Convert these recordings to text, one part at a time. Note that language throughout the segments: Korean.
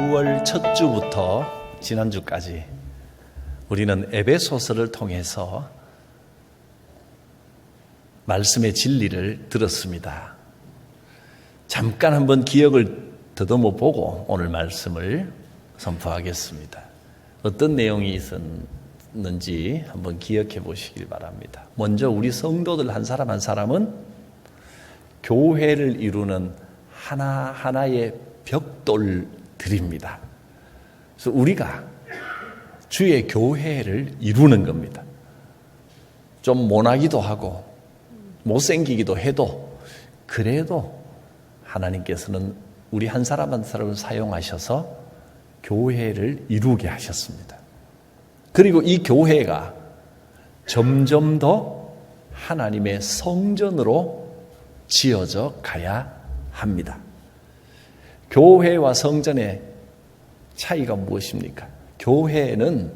6월 첫 주부터 지난주까지 우리는 에베소서를 통해서 말씀의 진리를 들었습니다. 잠깐 한번 기억을 더듬어 보고 오늘 말씀을 선포하겠습니다. 어떤 내용이 있었는지 한번 기억해 보시길 바랍니다. 먼저 우리 성도들 한 사람 한 사람은 교회를 이루는 하나하나의 벽돌들입니다. 그래서 우리가 주의 교회를 이루는 겁니다. 좀 모나기도 하고 못생기기도 해도 그래도 하나님께서는 우리 한 사람 한 사람을 사용하셔서 교회를 이루게 하셨습니다. 그리고 이 교회가 점점 더 하나님의 성전으로 지어져 가야 합니다. 교회와 성전의 차이가 무엇입니까? 교회는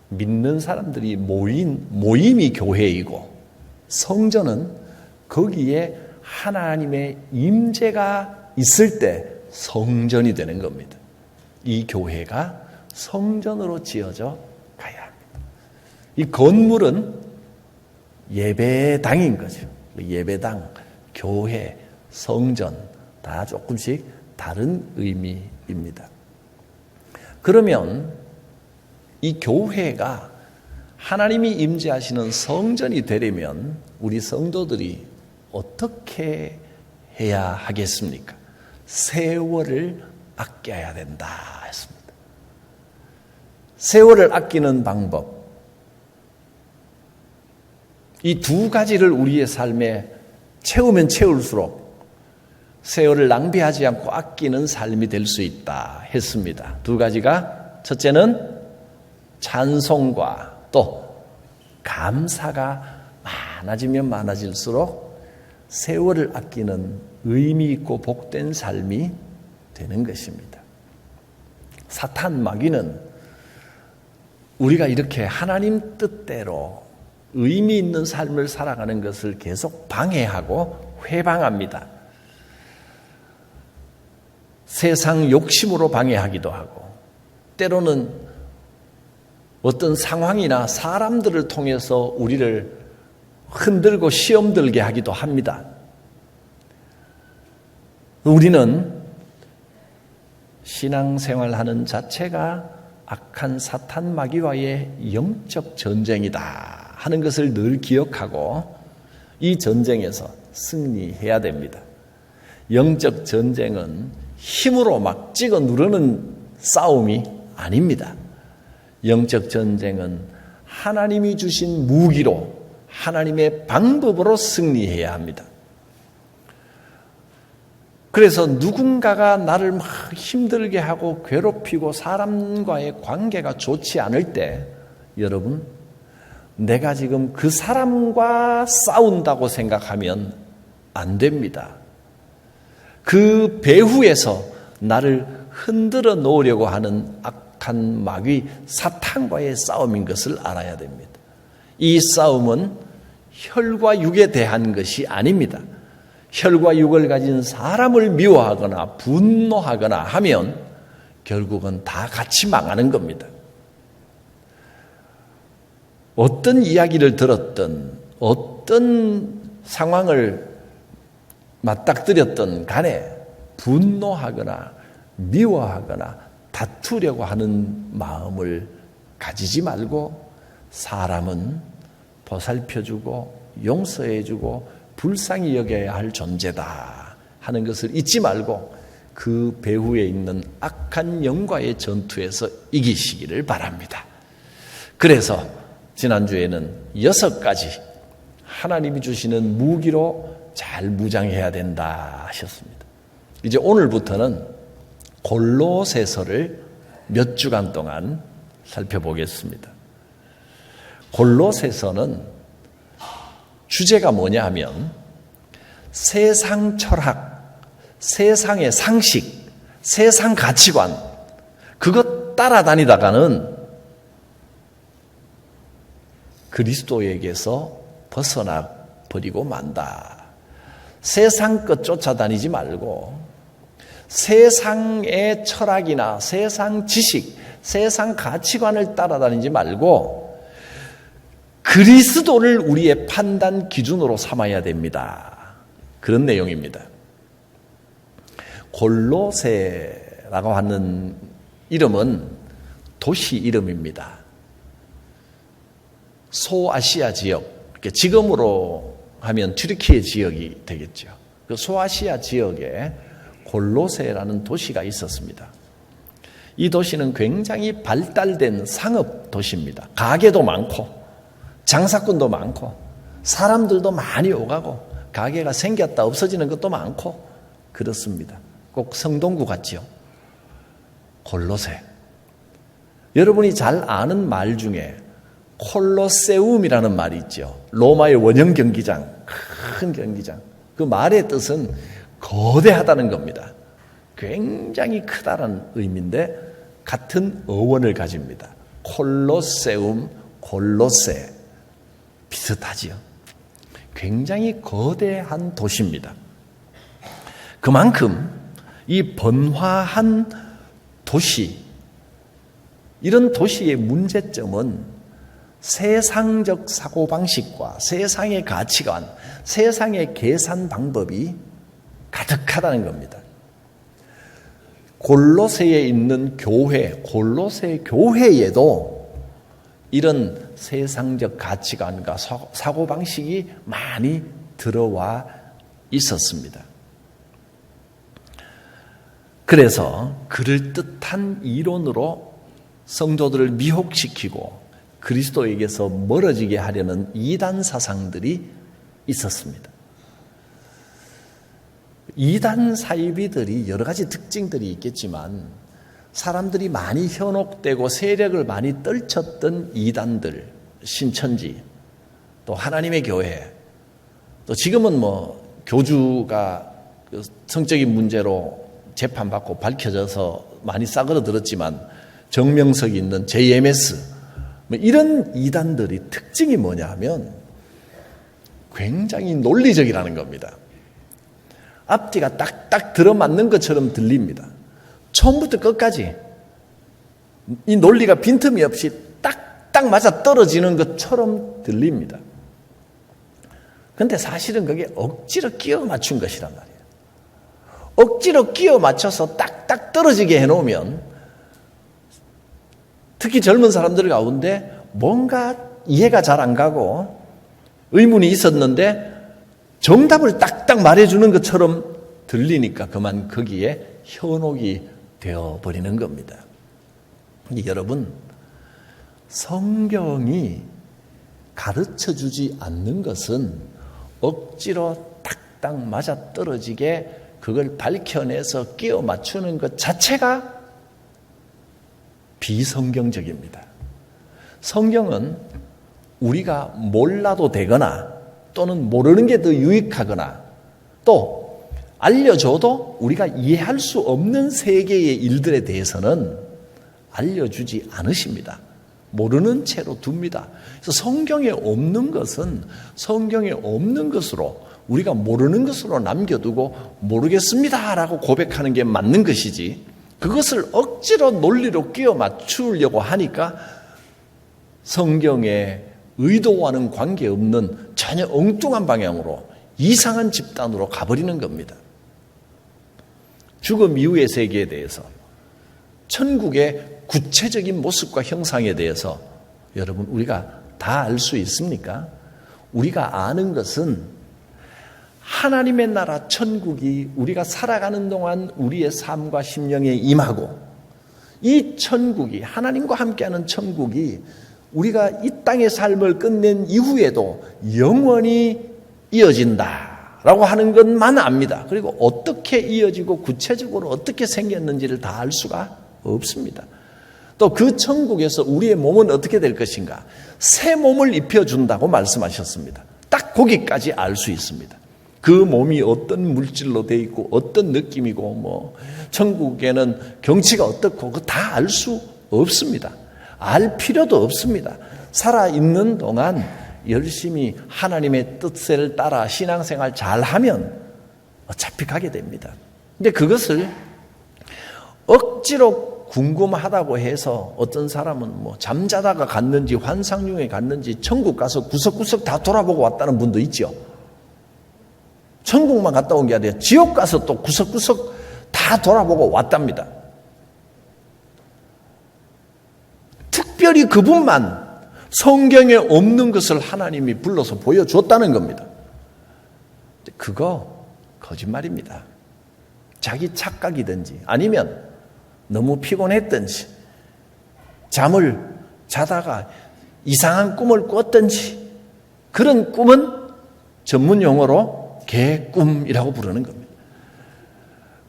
믿는 사람들이 모임이 교회이고, 성전은 거기에 하나님의 임재가 있을 때 성전이 되는 겁니다. 이 교회가 성전으로 지어져 가야 합니다. 이 건물은 예배당인 거죠. 예배당, 교회, 성전 다 조금씩 다른 의미입니다. 그러면 이 교회가 하나님이 임재하시는 성전이 되려면 우리 성도들이 어떻게 해야 하겠습니까? 세월을 아껴야 된다 했습니다. 세월을 아끼는 방법, 이 두 가지를 우리의 삶에 채우면 채울수록 세월을 낭비하지 않고 아끼는 삶이 될 수 있다 했습니다. 두 가지가, 첫째는 찬송과 또 감사가 많아지면 많아질수록 세월을 아끼는 의미 있고 복된 삶이 되는 것입니다. 사탄 마귀는 우리가 이렇게 하나님 뜻대로 의미 있는 삶을 살아가는 것을 계속 방해하고 회방합니다. 세상 욕심으로 방해하기도 하고, 때로는 어떤 상황이나 사람들을 통해서 우리를 흔들고 시험 들게 하기도 합니다. 우리는 신앙생활하는 자체가 악한 사탄 마귀와의 영적 전쟁이다 하는 것을 늘 기억하고 이 전쟁에서 승리해야 됩니다. 영적 전쟁은 힘으로 막 찍어 누르는 싸움이 아닙니다. 영적 전쟁은 하나님이 주신 무기로, 하나님의 방법으로 승리해야 합니다. 그래서 누군가가 나를 막 힘들게 하고 괴롭히고 사람과의 관계가 좋지 않을 때, 여러분, 내가 지금 그 사람과 싸운다고 생각하면 안 됩니다. 그 배후에서 나를 흔들어 놓으려고 하는 악한 마귀 사탄과의 싸움인 것을 알아야 됩니다. 이 싸움은 혈과 육에 대한 것이 아닙니다. 혈과 육을 가진 사람을 미워하거나 분노하거나 하면 결국은 다 같이 망하는 겁니다. 어떤 이야기를 들었든 어떤 상황을 맞닥뜨렸던 간에 분노하거나 미워하거나 다투려고 하는 마음을 가지지 말고 사람은 보살펴주고 용서해주고 불쌍히 여겨야 할 존재다 하는 것을 잊지 말고 그 배후에 있는 악한 영과의 전투에서 이기시기를 바랍니다. 그래서 지난주에는 6가지 하나님이 주시는 무기로 잘 무장해야 된다 하셨습니다. 이제 오늘부터는 골로새서를 몇 주간 동안 살펴보겠습니다. 골로새서는 주제가 뭐냐 하면 세상 철학, 세상의 상식, 세상 가치관, 그것 따라다니다가는 그리스도에게서 벗어나 버리고 만다. 세상 것 쫓아다니지 말고 세상의 철학이나 세상 지식, 세상 가치관을 따라다니지 말고 그리스도를 우리의 판단 기준으로 삼아야 됩니다. 그런 내용입니다. 골로새라고 하는 이름은 도시 이름입니다. 소아시아 지역, 지금으로 하면 튀르키예 지역이 되겠죠. 그 소아시아 지역에 골로새라는 도시가 있었습니다. 이 도시는 굉장히 발달된 상업 도시입니다. 가게도 많고 장사꾼도 많고 사람들도 많이 오가고 가게가 생겼다 없어지는 것도 많고 그렇습니다. 꼭 성동구 같지요. 골로새. 여러분이 잘 아는 말 중에 콜로세움이라는 말이 있죠. 로마의 원형 경기장, 큰 경기장. 그 말의 뜻은 거대하다는 겁니다. 굉장히 크다는 의미인데 같은 어원을 가집니다. 콜로세움, 골로새. 비슷하지요. 굉장히 거대한 도시입니다. 그만큼 이 번화한 도시, 이런 도시의 문제점은 세상적 사고방식과 세상의 가치관, 세상의 계산 방법이 가득하다는 겁니다. 골로새에 있는 교회, 골로새 교회에도 이런 세상적 가치관과 사고방식이 많이 들어와 있었습니다. 그래서 그럴듯한 이론으로 성도들을 미혹시키고 그리스도에게서 멀어지게 하려는 이단 사상들이 있었습니다. 이단 사이비들이 여러 가지 특징들이 있겠지만 사람들이 많이 현혹되고 세력을 많이 떨쳤던 이단들, 신천지, 또 하나님의 교회, 또 지금은 교주가 성적인 문제로 재판받고 밝혀져서 많이 싸그러들었지만 정명석이 있는 JMS, 이런 이단들이 특징이 뭐냐 하면 굉장히 논리적이라는 겁니다. 앞뒤가 딱딱 들어맞는 것처럼 들립니다. 처음부터 끝까지 이 논리가 빈틈이 없이 딱딱 맞아 떨어지는 것처럼 들립니다. 그런데 사실은 그게 억지로 끼워 맞춘 것이란 말이에요. 억지로 끼워 맞춰서 딱딱 떨어지게 해놓으면 특히 젊은 사람들 가운데 뭔가 이해가 잘 안 가고 의문이 있었는데 정답을 딱딱 말해주는 것처럼 들리니까 그만 거기에 현혹이 되어버리는 겁니다. 여러분, 성경이 가르쳐주지 않는 것은 억지로 딱딱 맞아떨어지게 그걸 밝혀내서 끼워 맞추는 것 자체가 비성경적입니다. 성경은 우리가 몰라도 되거나 또는 모르는 게 더 유익하거나 또 알려줘도 우리가 이해할 수 없는 세계의 일들에 대해서는 알려주지 않으십니다. 모르는 채로 둡니다. 그래서 성경에 없는 것은 성경에 없는 것으로 우리가 모르는 것으로 남겨두고 모르겠습니다라고 고백하는 게 맞는 것이지 그것을 억지로 논리로 끼워 맞추려고 하니까 성경의 의도와는 관계없는 전혀 엉뚱한 방향으로 이상한 집단으로 가버리는 겁니다. 죽음 이후의 세계에 대해서 천국의 구체적인 모습과 형상에 대해서 여러분 우리가 다 알 수 있습니까? 우리가 아는 것은 하나님의 나라 천국이 우리가 살아가는 동안 우리의 삶과 심령에 임하고 이 천국이 하나님과 함께하는 천국이 우리가 이 땅의 삶을 끝낸 이후에도 영원히 이어진다라고 하는 것만 압니다. 그리고 어떻게 이어지고 구체적으로 어떻게 생겼는지를 다 알 수가 없습니다. 또 그 천국에서 우리의 몸은 어떻게 될 것인가? 새 몸을 입혀준다고 말씀하셨습니다. 딱 거기까지 알 수 있습니다. 그 몸이 어떤 물질로 돼 있고 어떤 느낌이고 천국에는 경치가 어떻고 그거 다 알 수 없습니다. 알 필요도 없습니다. 살아있는 동안 열심히 하나님의 뜻을 따라 신앙생활 잘하면 어차피 가게 됩니다. 근데 그것을 억지로 궁금하다고 해서 어떤 사람은 뭐 잠자다가 갔는지 환상 중에 갔는지 천국 가서 구석구석 다 돌아보고 왔다는 분도 있죠. 천국만 갔다 온 게 아니라 지옥 가서 또 구석구석 다 돌아보고 왔답니다. 특별히 그분만 성경에 없는 것을 하나님이 불러서 보여줬다는 겁니다. 그거 거짓말입니다. 자기 착각이든지 아니면 너무 피곤했든지 잠을 자다가 이상한 꿈을 꿨든지 그런 꿈은 전문 용어로 개꿈이라고 부르는 겁니다.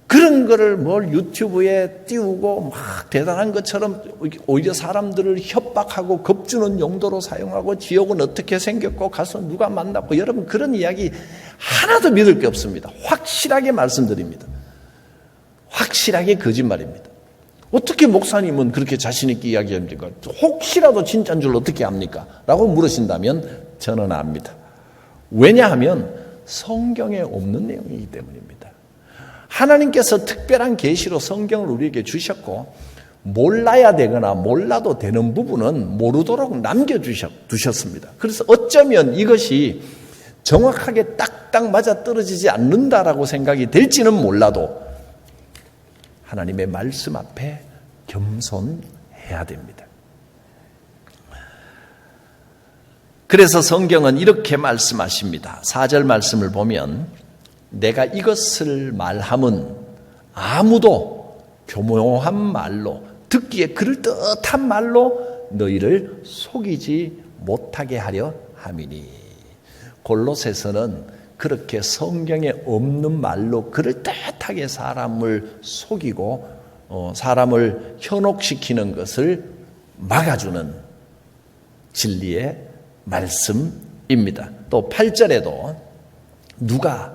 그런 거를 뭘 유튜브에 띄우고 막 대단한 것처럼 오히려 사람들을 협박하고 겁주는 용도로 사용하고 지옥은 어떻게 생겼고 가서 누가 만났고 여러분 그런 이야기 하나도 믿을 게 없습니다. 확실하게 말씀드립니다. 확실하게 거짓말입니다. 어떻게 목사님은 그렇게 자신 있게 이야기합니까? 혹시라도 진짜인 줄 어떻게 압니까? 라고 물으신다면 저는 압니다. 왜냐하면 성경에 없는 내용이기 때문입니다. 하나님께서 특별한 계시로 성경을 우리에게 주셨고 몰라야 되거나 몰라도 되는 부분은 모르도록 남겨두셨습니다. 그래서 어쩌면 이것이 정확하게 딱딱 맞아떨어지지 않는다라고 생각이 될지는 몰라도 하나님의 말씀 앞에 겸손해야 됩니다. 그래서 성경은 이렇게 말씀하십니다. 4절 말씀을 보면 내가 이것을 말함은 아무도 교묘한 말로 듣기에 그럴듯한 말로 너희를 속이지 못하게 하려 함이니. 골로새서는 그렇게 성경에 없는 말로 그럴듯하게 사람을 속이고 사람을 현혹시키는 것을 막아주는 진리의 말씀입니다. 또 8절에도 누가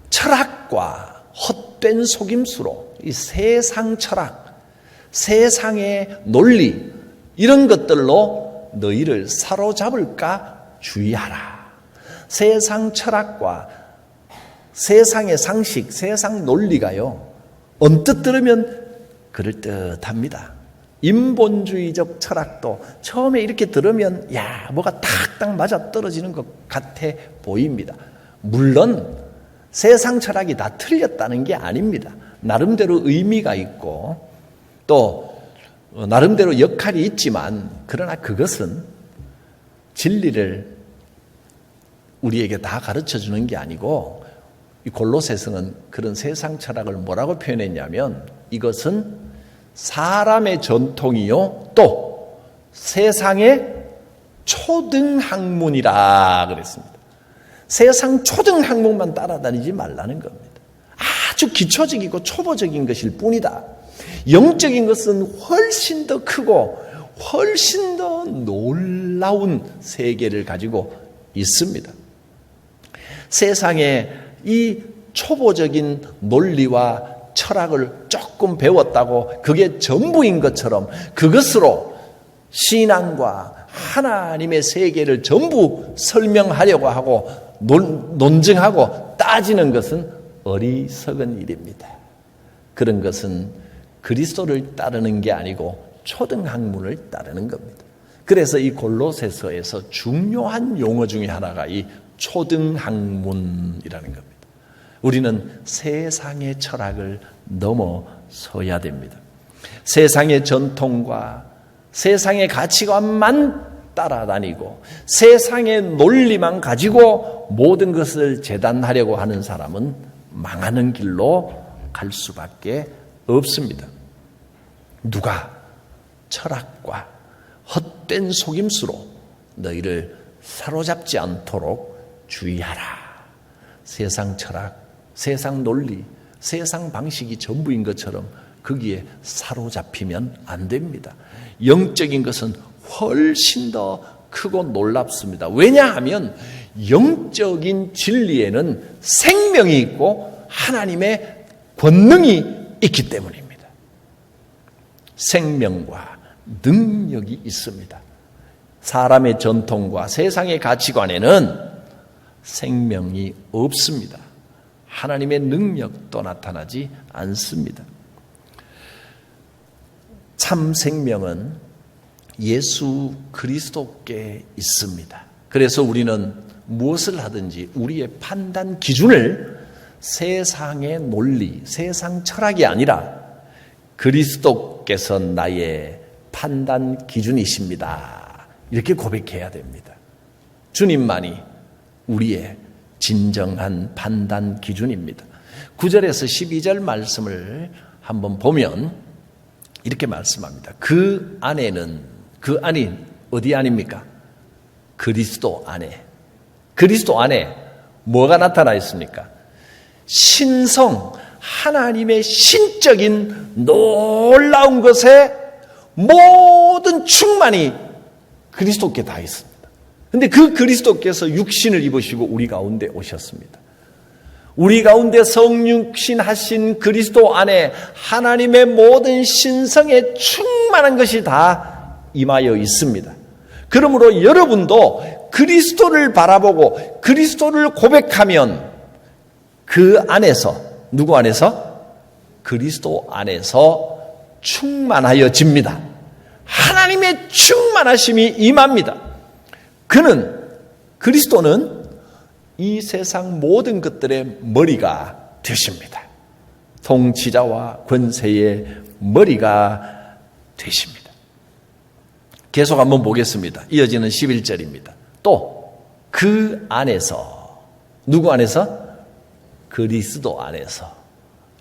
철학과 헛된 속임수로 이 세상 철학, 세상의 논리 이런 것들로 너희를 사로잡을까 주의하라. 세상 철학과 세상의 상식, 세상 논리가요 언뜻 들으면 그럴듯합니다. 인본주의적 철학도 처음에 이렇게 들으면 뭐가 탁탁 맞아떨어지는 것 같아 보입니다. 물론 세상 철학이 다 틀렸다는 게 아닙니다. 나름대로 의미가 있고 또 나름대로 역할이 있지만 그러나 그것은 진리를 우리에게 다 가르쳐주는 게 아니고 이 골로새서는 그런 세상 철학을 뭐라고 표현했냐면 이것은 사람의 전통이요 또 세상의 초등학문이라 그랬습니다. 세상 초등학문만 따라다니지 말라는 겁니다. 아주 기초적이고 초보적인 것일 뿐이다. 영적인 것은 훨씬 더 크고 훨씬 더 놀라운 세계를 가지고 있습니다. 세상에 이 초보적인 논리와 철학을 조금 배웠다고 그게 전부인 것처럼 그것으로 신앙과 하나님의 세계를 전부 설명하려고 하고 논증하고 따지는 것은 어리석은 일입니다. 그런 것은 그리스도를 따르는 게 아니고 초등학문을 따르는 겁니다. 그래서 이 골로새서에서 중요한 용어 중에 하나가 이 초등학문이라는 겁니다. 우리는 세상의 철학을 넘어서야 됩니다. 세상의 전통과 세상의 가치관만 따라다니고 세상의 논리만 가지고 모든 것을 재단하려고 하는 사람은 망하는 길로 갈 수밖에 없습니다. 누가 철학과 헛된 속임수로 너희를 사로잡지 않도록 주의하라. 세상 철학, 세상 논리, 세상 방식이 전부인 것처럼 거기에 사로잡히면 안 됩니다. 영적인 것은 훨씬 더 크고 놀랍습니다. 왜냐하면 영적인 진리에는 생명이 있고 하나님의 권능이 있기 때문입니다. 생명과 능력이 있습니다. 사람의 전통과 세상의 가치관에는 생명이 없습니다. 하나님의 능력도 나타나지 않습니다. 참 생명은 예수 그리스도께 있습니다. 그래서 우리는 무엇을 하든지 우리의 판단 기준을 세상의 논리, 세상 철학이 아니라 그리스도께서 나의 판단 기준이십니다. 이렇게 고백해야 됩니다. 주님만이 우리의 진정한 판단 기준입니다. 9절에서 12절 말씀을 한번 보면 이렇게 말씀합니다. 그 안에는, 그 안이 어디 안입니까? 그리스도 안에. 그리스도 안에 뭐가 나타나 있습니까? 신성, 하나님의 신적인 놀라운 것에 모든 충만이 그리스도께 다 있습니다. 그런데 그 그리스도께서 육신을 입으시고 우리 가운데 오셨습니다. 우리 가운데 성육신 하신 그리스도 안에 하나님의 모든 신성의 충만한 것이 다 임하여 있습니다. 그러므로 여러분도 그리스도를 바라보고 그리스도를 고백하면 그 안에서, 누구 안에서? 그리스도 안에서 충만하여집니다. 하나님의 충만하심이 임합니다. 그리스도는 이 세상 모든 것들의 머리가 되십니다. 통치자와 권세의 머리가 되십니다. 계속 한번 보겠습니다. 이어지는 11절입니다. 또 그 안에서, 누구 안에서? 그리스도 안에서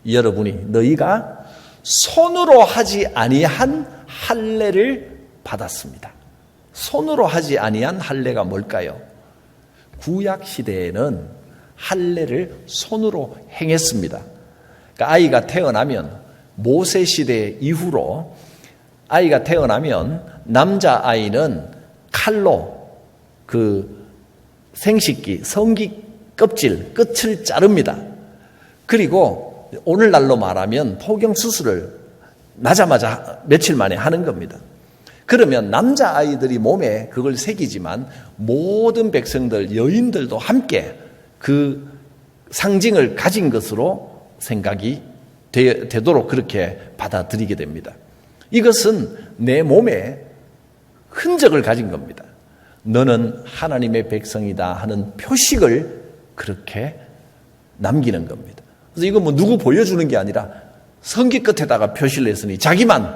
여러분이 너희가 손으로 하지 아니한 할례를 받았습니다. 손으로 하지 아니한 할례가 뭘까요? 구약 시대에는 할례를 손으로 행했습니다. 그러니까 아이가 태어나면 모세 시대 이후로 아이가 태어나면 남자 아이는 칼로 그 생식기, 성기 껍질, 끝을 자릅니다. 그리고 오늘날로 말하면 포경 수술을 나자마자 며칠 만에 하는 겁니다. 그러면 남자아이들이 몸에 그걸 새기지만 모든 백성들, 여인들도 함께 그 상징을 가진 것으로 생각이 되도록 그렇게 받아들이게 됩니다. 이것은 내 몸에 흔적을 가진 겁니다. 너는 하나님의 백성이다 하는 표식을 그렇게 남기는 겁니다. 그래서 이거 뭐 누구 보여주는 게 아니라 성기 끝에다가 표시를 했으니 자기만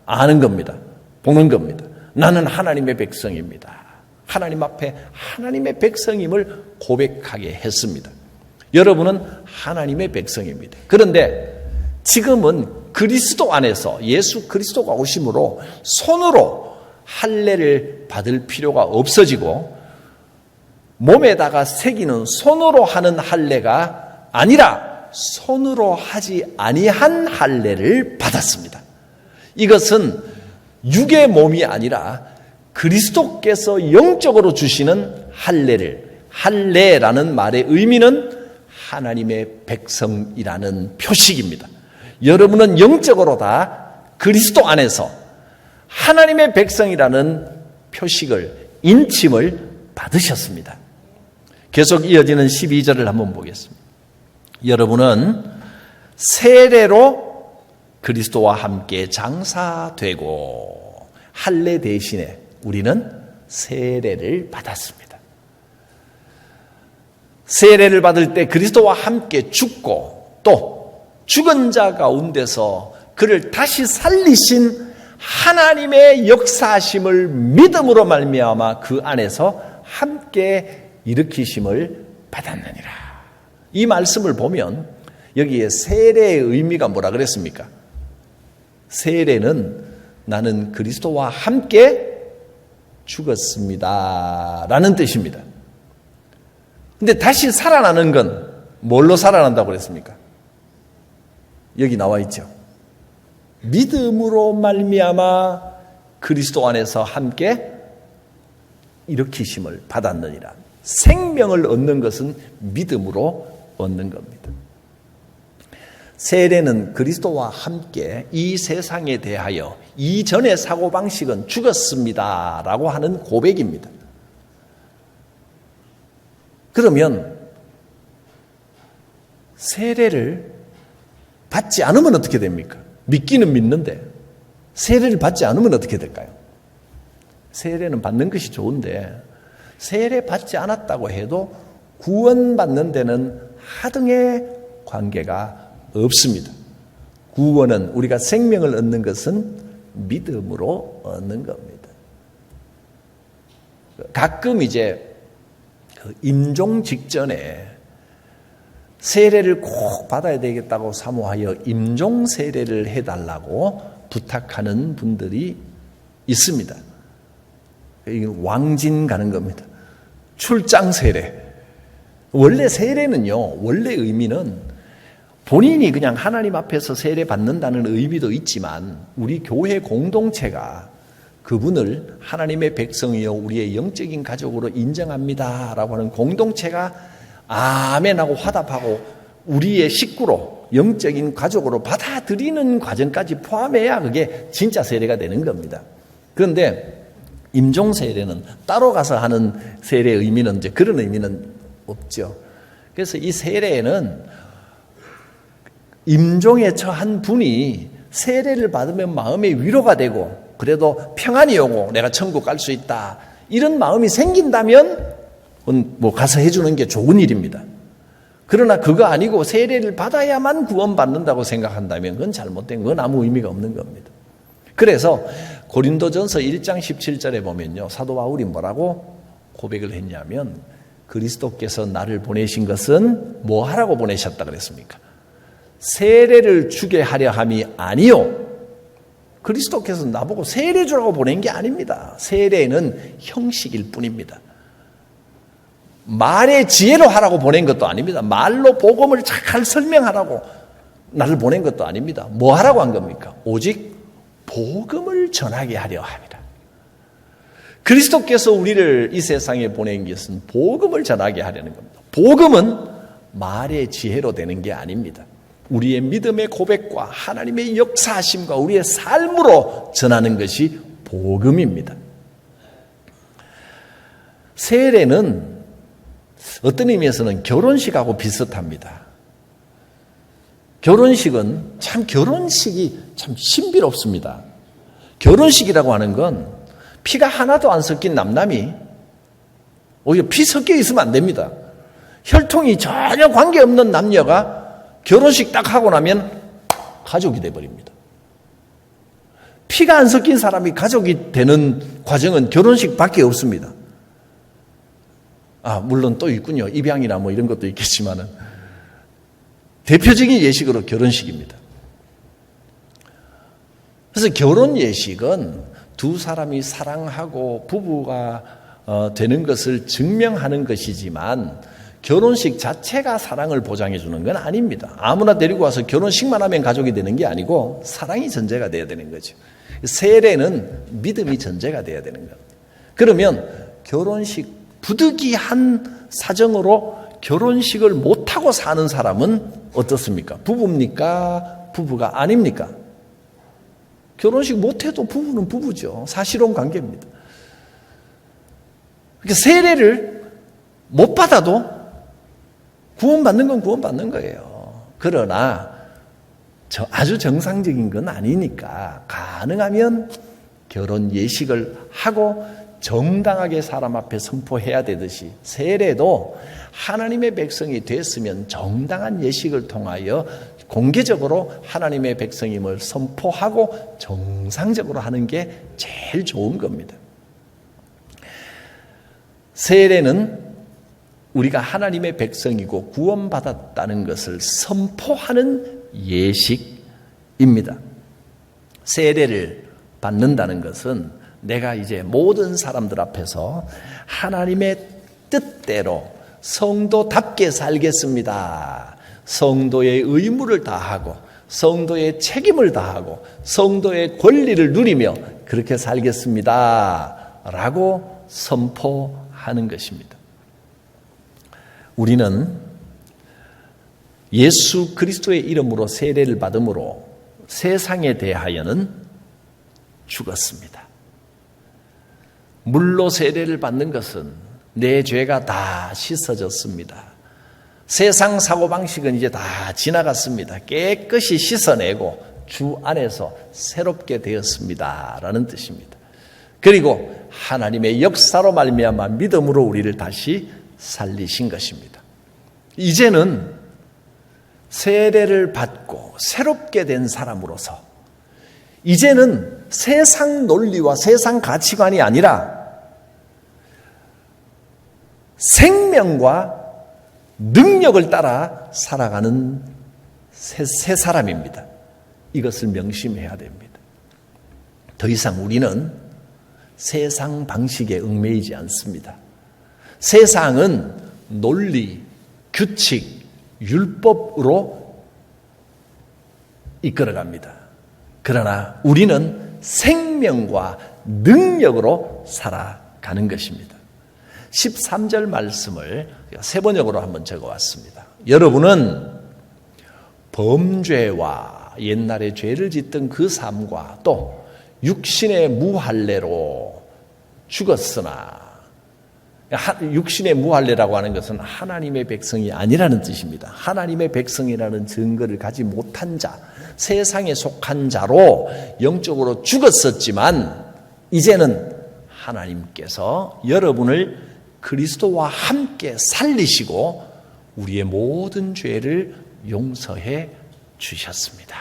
아는 겁니다. 보는 겁니다. 나는 하나님의 백성입니다. 하나님 앞에 하나님의 백성임을 고백하게 했습니다. 여러분은 하나님의 백성입니다. 그런데 지금은 그리스도 안에서 예수 그리스도가 오심으로 손으로 할례를 받을 필요가 없어지고 몸에다가 새기는 손으로 하는 할례가 아니라 손으로 하지 아니한 할례를 받았습니다. 이것은 육의 몸이 아니라 그리스도께서 영적으로 주시는 할례라는 말의 의미는 하나님의 백성이라는 표식입니다. 여러분은 영적으로 다 그리스도 안에서 하나님의 백성이라는 표식을, 인침을 받으셨습니다. 계속 이어지는 12절을 한번 보겠습니다. 여러분은 세례로 그리스도와 함께 장사되고 할례 대신에 우리는 세례를 받았습니다. 세례를 받을 때 그리스도와 함께 죽고 또 죽은 자 가운데서 그를 다시 살리신 하나님의 역사하심을 믿음으로 말미암아 그 안에서 함께 일으키심을 받았느니라. 이 말씀을 보면 여기에 세례의 의미가 뭐라 그랬습니까? 세례는 나는 그리스도와 함께 죽었습니다 라는 뜻입니다. 근데 다시 살아나는 건 뭘로 살아난다고 그랬습니까? 여기 나와 있죠. 믿음으로 말미암아 그리스도 안에서 함께 일으키심을 받았느니라. 생명을 얻는 것은 믿음으로 얻는 겁니다. 세례는 그리스도와 함께 이 세상에 대하여 이전의 사고방식은 죽었습니다라고 하는 고백입니다. 그러면 세례를 받지 않으면 어떻게 됩니까? 믿기는 믿는데 세례를 받지 않으면 어떻게 될까요? 세례는 받는 것이 좋은데 세례 받지 않았다고 해도 구원받는 데는 하등의 관계가 없습니다. 구원은 우리가 생명을 얻는 것은 믿음으로 얻는 겁니다. 가끔 이제 임종 직전에 세례를 꼭 받아야 되겠다고 사모하여 임종 세례를 해달라고 부탁하는 분들이 있습니다. 왕진 가는 겁니다. 출장 세례. 원래 세례는요, 원래 의미는 본인이 그냥 하나님 앞에서 세례 받는다는 의미도 있지만 우리 교회 공동체가 그분을 하나님의 백성이요 우리의 영적인 가족으로 인정합니다 라고 하는 공동체가 아멘하고 화답하고 우리의 식구로 영적인 가족으로 받아들이는 과정까지 포함해야 그게 진짜 세례가 되는 겁니다. 그런데 임종 세례는 따로 가서 하는 세례의 의미는 이제 그런 의미는 없죠. 그래서 이 세례에는 임종에 처한 분이 세례를 받으면 마음의 위로가 되고 그래도 평안이 오고 내가 천국 갈 수 있다 이런 마음이 생긴다면 뭐 가서 해주는 게 좋은 일입니다. 그러나 그거 아니고 세례를 받아야만 구원받는다고 생각한다면 그건 잘못된 건 아무 의미가 없는 겁니다. 그래서 고린도전서 1장 17절에 보면요, 사도 바울이 뭐라고 고백을 했냐면 그리스도께서 나를 보내신 것은 뭐 하라고 보내셨다 그랬습니까? 세례를 주게 하려 함이 아니요. 그리스도께서 나보고 세례 주라고 보낸 게 아닙니다. 세례는 형식일 뿐입니다. 말의 지혜로 하라고 보낸 것도 아닙니다. 말로 복음을 잘 설명하라고 나를 보낸 것도 아닙니다. 뭐 하라고 한 겁니까? 오직 복음을 전하게 하려 합니다. 그리스도께서 우리를 이 세상에 보낸 것은 복음을 전하게 하려는 겁니다. 복음은 말의 지혜로 되는 게 아닙니다. 우리의 믿음의 고백과 하나님의 역사하심과 우리의 삶으로 전하는 것이 복음입니다. 세례는 어떤 의미에서는 결혼식하고 비슷합니다. 결혼식은 결혼식이 참 신비롭습니다. 결혼식이라고 하는 건 피가 하나도 안 섞인 남남이 오히려 피 섞여 있으면 안 됩니다. 혈통이 전혀 관계없는 남녀가 결혼식 딱 하고 나면 가족이 돼버립니다. 피가 안 섞인 사람이 가족이 되는 과정은 결혼식밖에 없습니다. 물론 또 있군요. 입양이나 뭐 이런 것도 있겠지만은 대표적인 예식으로 결혼식입니다. 그래서 결혼 예식은 두 사람이 사랑하고 부부가 되는 것을 증명하는 것이지만 결혼식 자체가 사랑을 보장해 주는 건 아닙니다. 아무나 데리고 와서 결혼식만 하면 가족이 되는 게 아니고 사랑이 전제가 돼야 되는 거죠. 세례는 믿음이 전제가 돼야 되는 겁니다. 그러면 결혼식 부득이한 사정으로 결혼식을 못하고 사는 사람은 어떻습니까? 부부입니까? 부부가 아닙니까? 결혼식 못해도 부부는 부부죠. 사실혼 관계입니다. 그러니까 세례를 못 받아도 구원받는 건 구원받는 거예요. 그러나 아주 정상적인 건 아니니까 가능하면 결혼 예식을 하고 정당하게 사람 앞에 선포해야 되듯이 세례도 하나님의 백성이 됐으면 정당한 예식을 통하여 공개적으로 하나님의 백성임을 선포하고 정상적으로 하는 게 제일 좋은 겁니다. 세례는 우리가 하나님의 백성이고 구원받았다는 것을 선포하는 예식입니다. 세례를 받는다는 것은 내가 이제 모든 사람들 앞에서 하나님의 뜻대로 성도답게 살겠습니다. 성도의 의무를 다하고 성도의 책임을 다하고 성도의 권리를 누리며 그렇게 살겠습니다. 라고 선포하는 것입니다. 우리는 예수 그리스도의 이름으로 세례를 받음으로 세상에 대하여는 죽었습니다. 물로 세례를 받는 것은 내 죄가 다 씻어졌습니다. 세상 사고방식은 이제 다 지나갔습니다. 깨끗이 씻어내고 주 안에서 새롭게 되었습니다 라는 뜻입니다. 그리고 하나님의 역사로 말미암아 믿음으로 우리를 다시 살리신 것입니다. 이제는 세례를 받고 새롭게 된 사람으로서 이제는 세상 논리와 세상 가치관이 아니라 생명과 능력을 따라 살아가는 새 사람입니다. 이것을 명심해야 됩니다. 더 이상 우리는 세상 방식에 얽매이지 않습니다. 세상은 논리, 규칙, 율법으로 이끌어갑니다. 그러나 우리는 생명과 능력으로 살아가는 것입니다. 13절 말씀을 세 번역으로 한번 적어왔습니다. 여러분은 범죄와 옛날에 죄를 짓던 그 삶과 또 육신의 무할례로 죽었으나, 육신의 무할례라고 하는 것은 하나님의 백성이 아니라는 뜻입니다. 하나님의 백성이라는 증거를 가지 못한 자, 세상에 속한 자로 영적으로 죽었었지만 이제는 하나님께서 여러분을 그리스도와 함께 살리시고 우리의 모든 죄를 용서해 주셨습니다.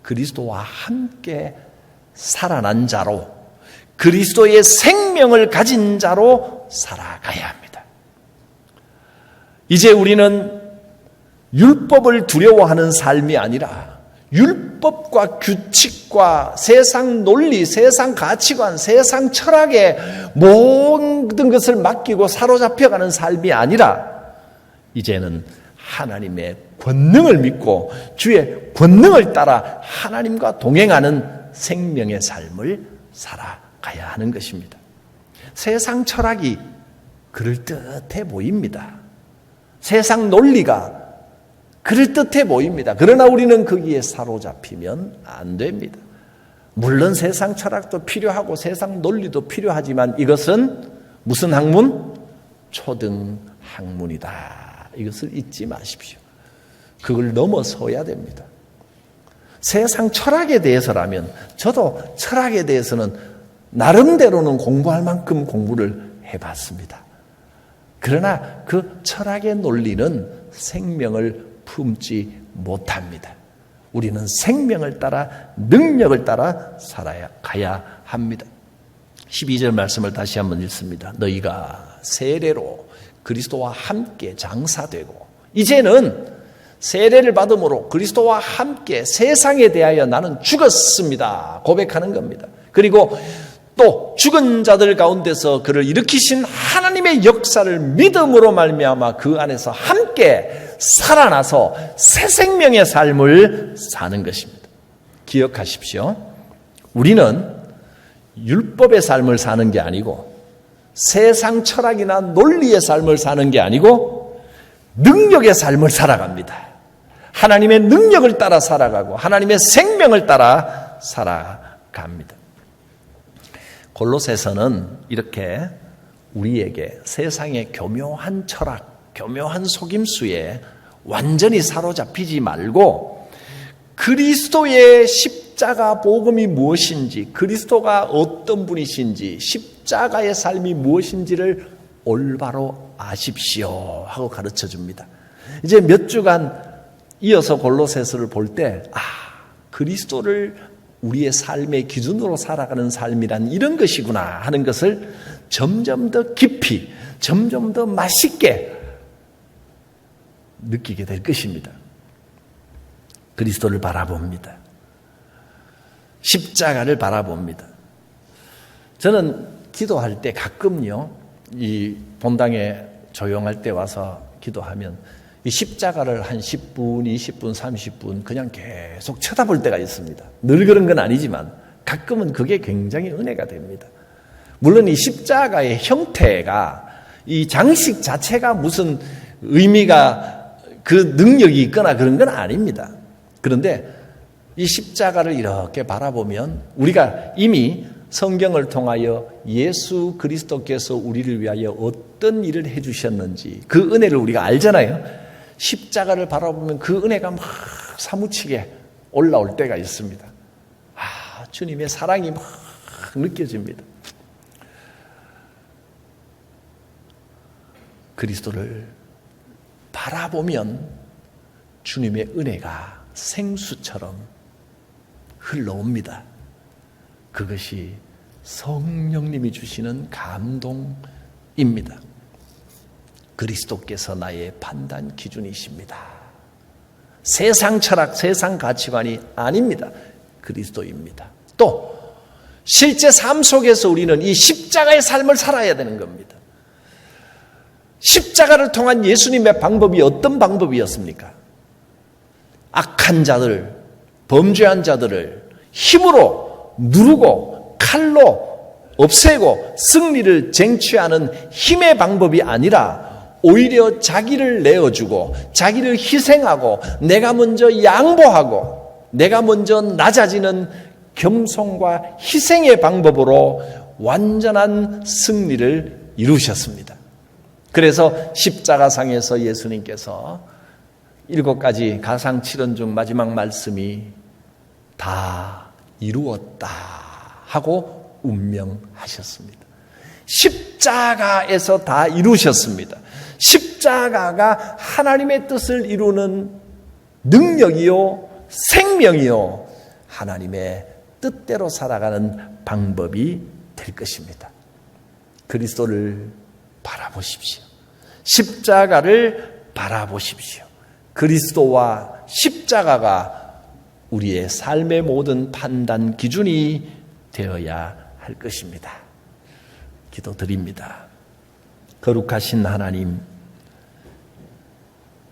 그리스도와 함께 살아난 자로, 그리스도의 생명을 가진 자로 살아가야 합니다. 이제 우리는 율법을 두려워하는 삶이 아니라 율법과 규칙과 세상 논리, 세상 가치관, 세상 철학에 모든 것을 맡기고 사로잡혀가는 삶이 아니라 이제는 하나님의 권능을 믿고 주의 권능을 따라 하나님과 동행하는 생명의 삶을 살아가야 하는 것입니다. 세상 철학이 그럴듯해 보입니다. 세상 논리가 그럴듯해 보입니다. 그러나 우리는 거기에 사로잡히면 안 됩니다. 물론 세상 철학도 필요하고 세상 논리도 필요하지만 이것은 무슨 학문? 초등 학문이다. 이것을 잊지 마십시오. 그걸 넘어서야 됩니다. 세상 철학에 대해서라면 저도 철학에 대해서는 나름대로는 공부할 만큼 공부를 해봤습니다. 그러나 그 철학의 논리는 생명을 품지 못합니다. 우리는 생명을 따라 능력을 따라 살아가야 합니다. 12절 말씀을 다시 한번 읽습니다. 너희가 세례로 그리스도와 함께 장사되고 이제는 세례를 받음으로 그리스도와 함께 세상에 대하여 나는 죽었습니다. 고백하는 겁니다. 그리고 또 죽은 자들 가운데서 그를 일으키신 하나님의 역사를 믿음으로 말미암아 그 안에서 함께 살아나서 새 생명의 삶을 사는 것입니다. 기억하십시오. 우리는 율법의 삶을 사는 게 아니고 세상 철학이나 논리의 삶을 사는 게 아니고 능력의 삶을 살아갑니다. 하나님의 능력을 따라 살아가고 하나님의 생명을 따라 살아갑니다. 골로새서는 이렇게 우리에게 세상의 교묘한 철학, 교묘한 속임수에 완전히 사로잡히지 말고 그리스도의 십자가 복음이 무엇인지, 그리스도가 어떤 분이신지, 십자가의 삶이 무엇인지를 올바로 아십시오 하고 가르쳐 줍니다. 이제 몇 주간 이어서 골로새서를 볼 때 그리스도를 우리의 삶의 기준으로 살아가는 삶이란 이런 것이구나 하는 것을 점점 더 깊이, 점점 더 맛있게 느끼게 될 것입니다. 그리스도를 바라봅니다. 십자가를 바라봅니다. 저는 기도할 때 가끔요, 이 본당에 조용할 때 와서 기도하면 이 십자가를 한 10분, 20분, 30분 그냥 계속 쳐다볼 때가 있습니다. 늘 그런 건 아니지만 가끔은 그게 굉장히 은혜가 됩니다. 물론 이 십자가의 형태가 이 장식 자체가 무슨 의미가 그 능력이 있거나 그런 건 아닙니다. 그런데 이 십자가를 이렇게 바라보면 우리가 이미 성경을 통하여 예수 그리스도께서 우리를 위하여 어떤 일을 해주셨는지 그 은혜를 우리가 알잖아요. 십자가를 바라보면 그 은혜가 막 사무치게 올라올 때가 있습니다. 주님의 사랑이 막 느껴집니다. 그리스도를 바라보면 주님의 은혜가 생수처럼 흘러옵니다. 그것이 성령님이 주시는 감동입니다. 그리스도께서 나의 판단 기준이십니다. 세상 철학, 세상 가치관이 아닙니다. 그리스도입니다. 또 실제 삶 속에서 우리는 이 십자가의 삶을 살아야 되는 겁니다. 십자가를 통한 예수님의 방법이 어떤 방법이었습니까? 악한 자들, 범죄한 자들을 힘으로 누르고 칼로 없애고 승리를 쟁취하는 힘의 방법이 아니라 오히려 자기를 내어주고 자기를 희생하고 내가 먼저 양보하고 내가 먼저 낮아지는 겸손과 희생의 방법으로 완전한 승리를 이루셨습니다. 그래서 십자가상에서 예수님께서 7가지 가상칠언 중 마지막 말씀이 다 이루었다 하고 운명하셨습니다. 십자가에서 다 이루셨습니다. 십자가가 하나님의 뜻을 이루는 능력이요 생명이요 하나님의 뜻대로 살아가는 방법이 될 것입니다. 그리스도를 바라보십시오. 십자가를 바라보십시오. 그리스도와 십자가가 우리의 삶의 모든 판단 기준이 되어야 할 것입니다. 기도드립니다. 거룩하신 하나님,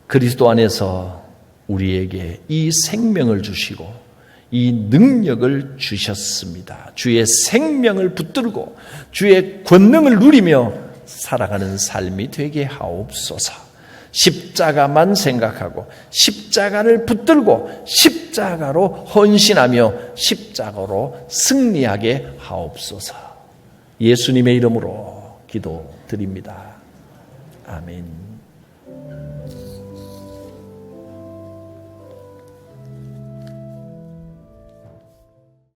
그리스도 안에서 우리에게 이 생명을 주시고 이 능력을 주셨습니다. 주의 생명을 붙들고 주의 권능을 누리며 살아가는 삶이 되게 하옵소서. 십자가만 생각하고 십자가를 붙들고 십자가로 헌신하며 십자가로 승리하게 하옵소서. 예수님의 이름으로 기도드립니다. 아멘.